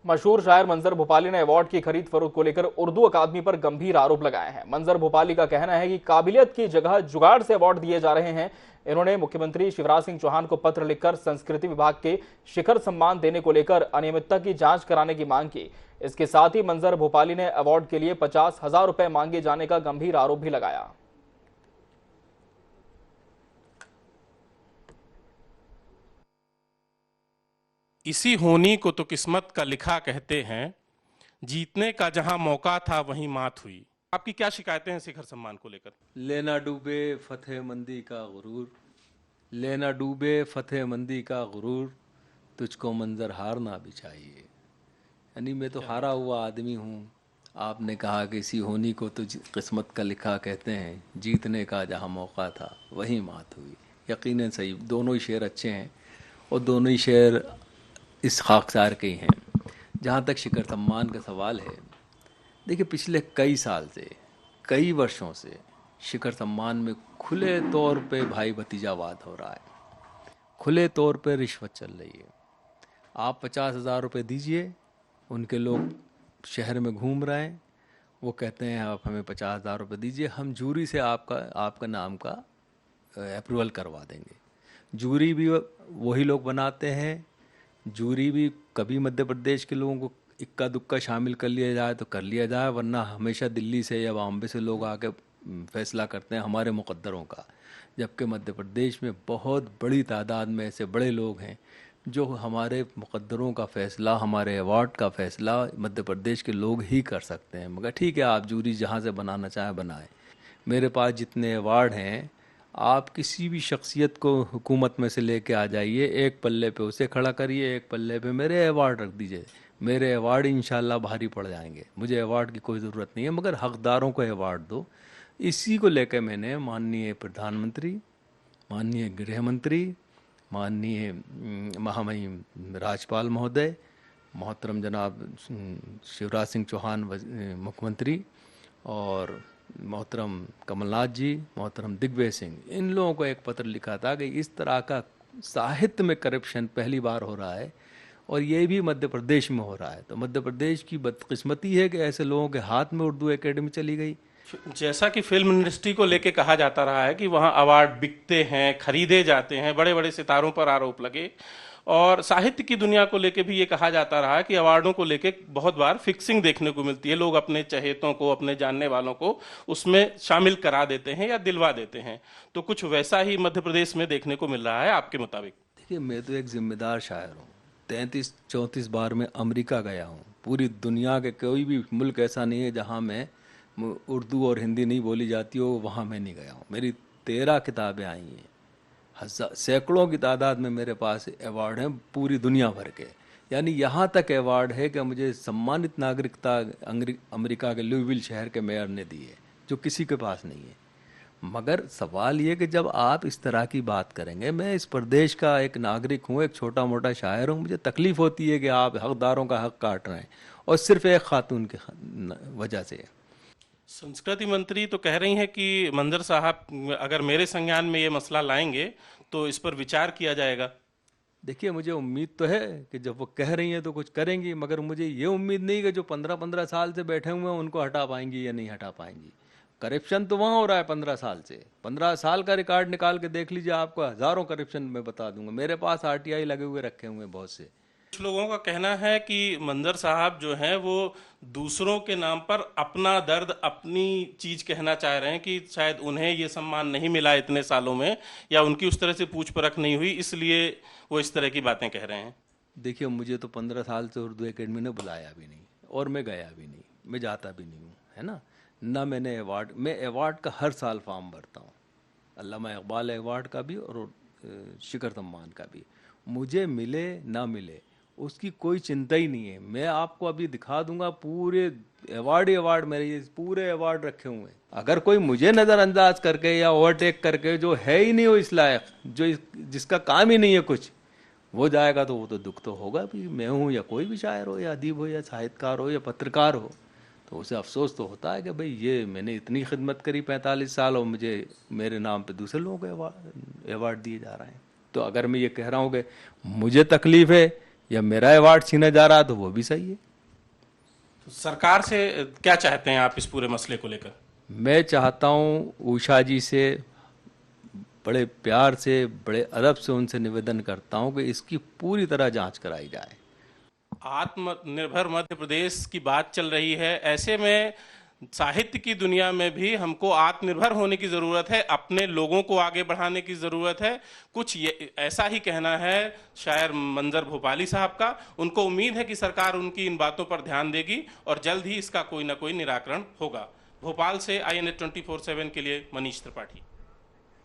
मशहूर शायर मंजर भोपाली ने अवार्ड की खरीद फरोख्त को लेकर उर्दू अकादमी पर गंभीर आरोप लगाए हैं। मंजर भोपाली का कहना है कि काबिलियत की जगह जुगाड़ से अवार्ड दिए जा रहे हैं। इन्होंने मुख्यमंत्री शिवराज सिंह चौहान को पत्र लिखकर संस्कृति विभाग के शिखर सम्मान देने को लेकर अनियमितता की जांच कराने की मांग की। इसके साथ ही मंजर भोपाली ने अवार्ड के लिए 50,000 रुपए मांगे जाने का गंभीर आरोप भी लगाया। इसी होनी को तो किस्मत का लिखा कहते हैं, जीतने का जहां मौका था वहीं मात हुई। आपकी क्या शिकायतें हैं शिखर सम्मान को लेकर? लेना डूबे फतेह मंदी का गुरूर, लेना डूबे फतेह मंदी का गुरूर, तुझको मंजर हारना भी चाहिए। यानी मैं तो हारा हुआ आदमी हूँ। आपने कहा कि इसी होनी को तो किस्मत का लिखा कहते हैं, जीतने का जहाँ मौका था वहीं मात हुई। यकीनन सही, दोनों ही शेर अच्छे हैं और दोनों ही शेर इस खाकसार के ही हैं। जहाँ तक शिखर सम्मान का सवाल है, देखिए पिछले कई साल से, कई वर्षों से शिखर सम्मान में खुले तौर पे भाई भतीजावाद हो रहा है, खुले तौर पे रिश्वत चल रही है। आप 50,000 रुपये दीजिए, उनके लोग शहर में घूम रहे हैं, वो कहते हैं आप हमें 50,000 रुपये दीजिए, हम जूरी से आपका नाम का अप्रूवल करवा देंगे। जूरी भी वही लोग बनाते हैं, जूरी भी कभी मध्य प्रदेश के लोगों को इक्का दुक्का शामिल कर लिया जाए तो कर लिया जाए, वरना हमेशा दिल्ली से या बॉम्बे से लोग आके फैसला करते हैं हमारे मुकद्दरों का। जबकि मध्य प्रदेश में बहुत बड़ी तादाद में ऐसे बड़े लोग हैं जो हमारे मुकद्दरों का फ़ैसला, हमारे अवार्ड का फ़ैसला मध्य प्रदेश के लोग ही कर सकते हैं। मगर ठीक है, आप जूरी जहाँ से बनाना चाहें बनाएं। मेरे पास जितने अवार्ड हैं, आप किसी भी शख्सियत को हुकूमत में से लेके आ जाइए, एक पल्ले पे उसे खड़ा करिए, एक पल्ले पे मेरे अवार्ड रख दीजिए, मेरे अवार्ड इंशाल्लाह भारी पड़ जाएंगे। मुझे अवार्ड की कोई ज़रूरत नहीं है, मगर हकदारों को अवार्ड दो। इसी को लेकर मैंने माननीय प्रधानमंत्री, माननीय गृह मंत्री, माननीय महामहिम राज्यपाल महोदय, मोहतरम जनाब शिवराज सिंह चौहान मुख्यमंत्री, और मोहतरम कमलनाथ जी, मोहतरम दिग्विजय सिंह, इन लोगों को एक पत्र लिखा था कि इस तरह का साहित्य में करप्शन पहली बार हो रहा है और ये भी मध्य प्रदेश में हो रहा है। तो मध्य प्रदेश की बदकिस्मती है कि ऐसे लोगों के हाथ में उर्दू एकेडमी चली गई। जैसा कि फिल्म इंडस्ट्री को लेके कहा जाता रहा है कि वहाँ अवार्ड बिकते हैं, खरीदे जाते हैं, बड़े बड़े सितारों पर आरोप लगे, और साहित्य की दुनिया को लेके भी ये कहा जाता रहा है कि अवार्डों को लेके बहुत बार फिक्सिंग देखने को मिलती है। लोग अपने चहेतों को, अपने जानने वालों को उसमें शामिल करा देते हैं या दिलवा देते हैं। तो कुछ वैसा ही मध्य प्रदेश में देखने को मिल रहा है आपके मुताबिक? देखिए, मैं तो एक जिम्मेदार शायर हूँ। 33-34 बार मैं अमेरिका गया हूँ। पूरी दुनिया के कोई भी मुल्क ऐसा नहीं है जहाँ मैं उर्दू और हिंदी नहीं बोली जाती हो, वहाँ मैं नहीं गया हूँ। मेरी 13 किताबें आई हैं, सैकड़ों की तादाद में मेरे पास अवार्ड हैं पूरी दुनिया भर के। यानी यहाँ तक अवार्ड है कि मुझे सम्मानित नागरिकता अमेरिका के लुइविल शहर के मेयर ने दी है, जो किसी के पास नहीं है। मगर सवाल ये कि जब आप इस तरह की बात करेंगे, मैं इस प्रदेश का एक नागरिक हूँ, एक छोटा मोटा शायर हूँ, मुझे तकलीफ़ होती है कि आप हकदारों का हक काट रहे हैं और सिर्फ एक खातून की वजह से। संस्कृति मंत्री तो कह रही हैं कि मंजर साहब अगर मेरे संज्ञान में ये मसला लाएंगे तो इस पर विचार किया जाएगा। देखिए, मुझे उम्मीद तो है कि जब वो कह रही हैं तो कुछ करेंगी, मगर मुझे ये उम्मीद नहीं कि जो 15-15 साल से बैठे हुए हैं उनको हटा पाएंगी या नहीं हटा पाएंगी। करप्शन तो वहाँ हो रहा है 15 साल से। 15 साल का रिकॉर्ड निकाल के देख लीजिए, आपको हज़ारों करप्शन मैं बता दूंगा। मेरे पास RTI लगे हुए रखे हुए हैं बहुत से। कुछ लोगों का कहना है कि मंजर साहब जो हैं वो दूसरों के नाम पर अपना दर्द, अपनी चीज कहना चाह रहे हैं कि शायद उन्हें ये सम्मान नहीं मिला इतने सालों में, या उनकी उस तरह से पूछ परख नहीं हुई, इसलिए वो इस तरह की बातें कह रहे हैं। देखिए, मुझे तो 15 साल से उर्दू एकेडमी ने बुलाया भी नहीं और मैं गया भी नहीं, मैं जाता भी नहीं हूँ, है ना मैंने अवार्ड, मैं अवार्ड का हर साल फॉर्म भरता हूँ, अल्लामा इकबाल अवार्ड का भी और शिखर सम्मान का भी। मुझे मिले ना मिले उसकी कोई चिंता ही नहीं है। मैं आपको अभी दिखा दूंगा, पूरे अवार्ड ही अवार्ड, मेरे ये पूरे अवार्ड रखे हुए हैं। अगर कोई मुझे नज़रअंदाज करके या ओवरटेक करके, जो है ही नहीं हो इस लायक, जो जिसका काम ही नहीं है कुछ, वो जाएगा तो वो तो दुख तो होगा भी। मैं हूँ या कोई भी शायर हो या अदीब हो या साहित्यकार हो या पत्रकार हो, तो उसे अफसोस तो होता है कि भाई ये मैंने इतनी खिदमत करी 45 साल और मुझे मेरे नाम पे दूसरे लोगों को अवार्ड दिए जा रहे हैं। तो अगर मैं ये कह रहा हूँ कि मुझे तकलीफ़ है या मेरा अवार्ड छीना जा रहा है तो वो भी सही है। तो सरकार से क्या चाहते हैं आप इस पूरे मसले को लेकर? मैं चाहता हूँ उषा जी से बड़े प्यार से, बड़े अदब से उनसे निवेदन करता हूँ कि इसकी पूरी तरह जांच कराई जाए। आत्मनिर्भर मध्य प्रदेश की बात चल रही है, ऐसे में साहित्य की दुनिया में भी हमको आत्मनिर्भर होने की जरूरत है, अपने लोगों को आगे बढ़ाने की जरूरत है। कुछ ये ऐसा ही कहना है शायर मंजर भोपाली साहब का। उनको उम्मीद है कि सरकार उनकी इन बातों पर ध्यान देगी और जल्द ही इसका कोई ना कोई निराकरण होगा। भोपाल से INA 24/7 के लिए मनीष त्रिपाठी।